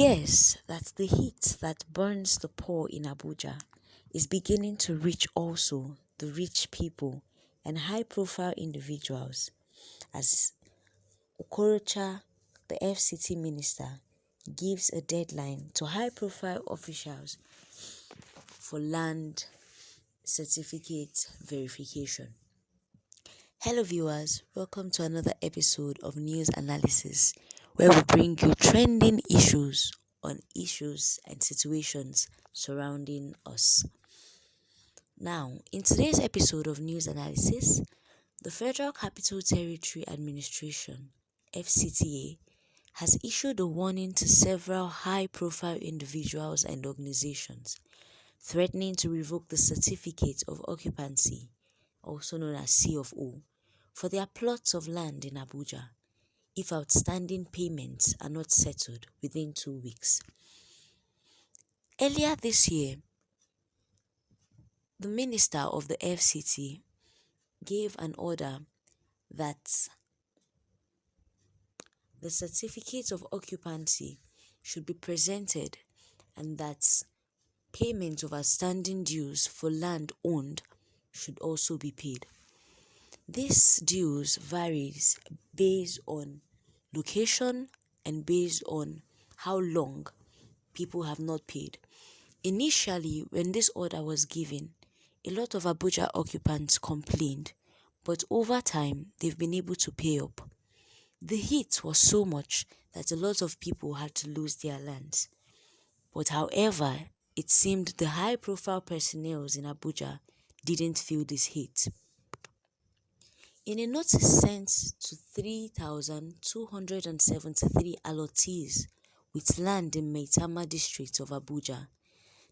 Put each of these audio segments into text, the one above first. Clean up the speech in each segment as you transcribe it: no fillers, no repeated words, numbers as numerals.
appears that the heat that burns the poor in Abuja is beginning to reach also the rich people and high-profile individuals, as Okorocha, the FCT minister, gives a deadline to high-profile officials for land certificate verification. Hello viewers, welcome to another episode of News Analysis, where we bring you trending issues on issues and situations surrounding us. Now, in today's episode of News Analysis, the Federal Capital Territory Administration, FCTA, has issued a warning to several high-profile individuals and organizations, threatening to revoke the Certificate of Occupancy, also known as C of O, for their plots of land in Abuja, if outstanding payments are not settled within 2 weeks. Earlier this year, the minister of the FCT gave an order that the certificate of occupancy should be presented and that payment of outstanding dues for land owned should also be paid. This dues varies based on location and based on how long people have not paid. Initially, when this order was given, a lot of Abuja occupants complained, but over time, they've been able to pay up. The heat was so much that a lot of people had to lose their lands. But however, it seemed the high-profile personnel in Abuja didn't feel this heat. In a notice sent to 3,273 allottees with land in Maitama district of Abuja,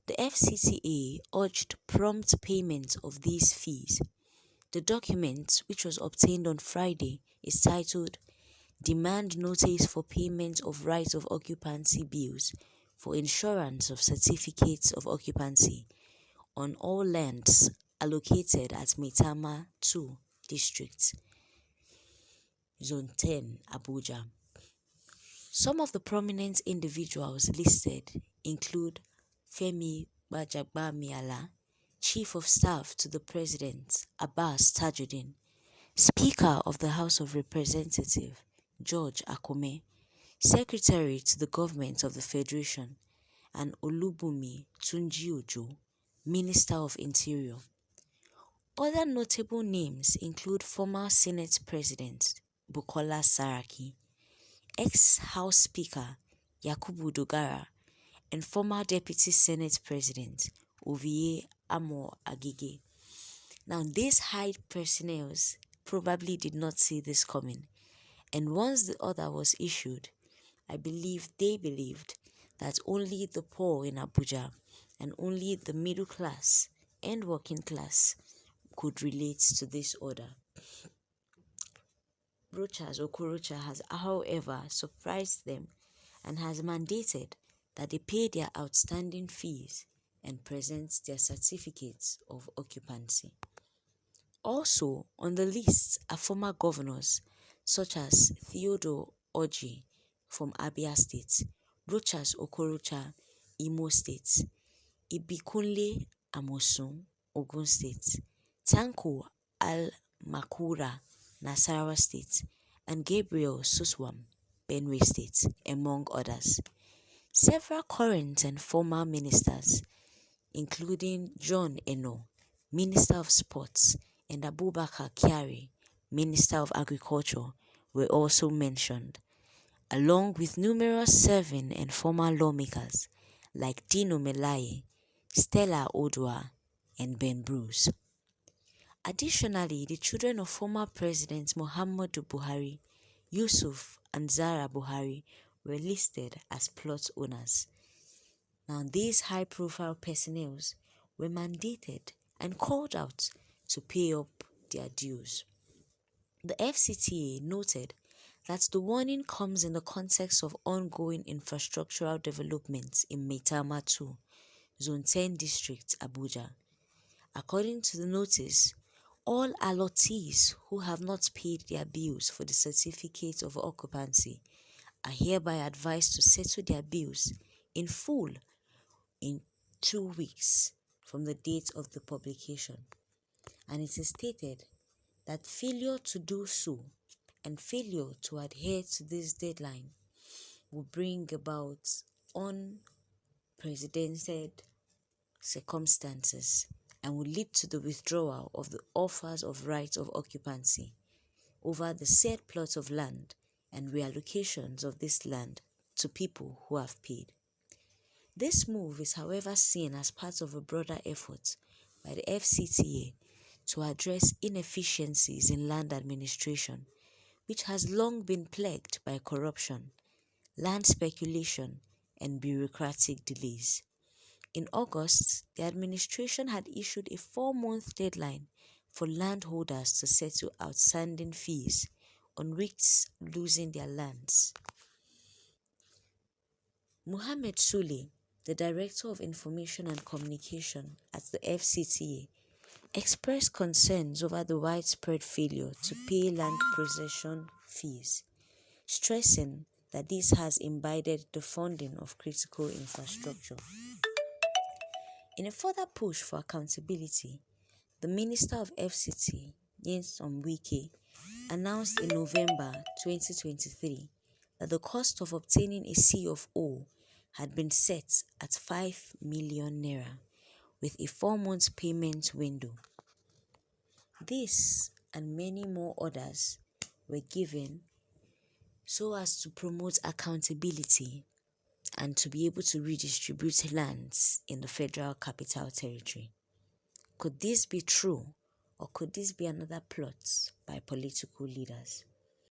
the FCTA urged prompt payment of these fees. The document, which was obtained on Friday, is titled Demand Notice for Payment of Right of Occupancy Bills for Insurance of Certificates of Occupancy on all lands allocated at Maitama 2 District, Zone 10, Abuja. Some of the prominent individuals listed include Fmr President, Chief of Staff to the President, Abbas Tajuddin, Speaker of the House of Representatives, George Akome, Secretary to the Government of the Federation, and Olubunmi Tunji-Ojo, Minister of Interior. Other notable names include former Senate President Bukola Saraki, ex-House Speaker Yakubu Dogara, and former Deputy Senate President Ovie Amo Agege. Now, these high personnel probably did not see this coming, and once the order was issued, I believe they believed that only the poor in Abuja and only the middle class and working class could relate to this order. Okorocha has, however, surprised them and has mandated that they pay their outstanding fees and present their certificates of occupancy. Also on the list are former governors such as Theodore Orji from Abia State, Rochas Okorocha, Imo State, Ibikunle Amosun, Ogun State, Tanko Al-Makura, Nasarawa State, and Gabriel Suswam, Benue State, among others. Several current and former ministers, including John Eno, Minister of Sports, and Abubakar Kyari, Minister of Agriculture, were also mentioned, along with numerous serving and former lawmakers like Dino Melaye, Stella Odua, and Ben Bruce. Additionally, the children of former President Muhammadu Buhari, Yusuf and Zara Buhari were listed as plot owners. Now, these high-profile personnel were mandated and called out to pay up their dues. The FCTA noted that the warning comes in the context of ongoing infrastructural developments in Maitama 2, Zone 10 District, Abuja. According to the notice, all allottees who have not paid their bills for the certificate of occupancy are hereby advised to settle their bills in full in 2 weeks from the date of the publication. And it is stated that failure to do so and failure to adhere to this deadline will bring about unprecedented circumstances and will lead to the withdrawal of the offers of rights of occupancy over the said plots of land and reallocations of this land to people who have paid. This move is, however, seen as part of a broader effort by the FCTA to address inefficiencies in land administration, which has long been plagued by corruption, land speculation, and bureaucratic delays. In August, the administration had issued a 4-month deadline for landholders to settle outstanding fees on risks losing their lands. Mohammed Sule, the Director of Information and Communication at the FCTA, expressed concerns over the widespread failure to pay land possession fees, stressing that this has impeded the funding of critical infrastructure. In a further push for accountability, the Minister of FCT, Wike, announced in November 2023 that the cost of obtaining a C of O had been set at 5 million naira with a 4-month payment window. This and many more orders were given so as to promote accountability and to be able to redistribute lands in the Federal Capital Territory. Could this be true, or could this be another plot by political leaders?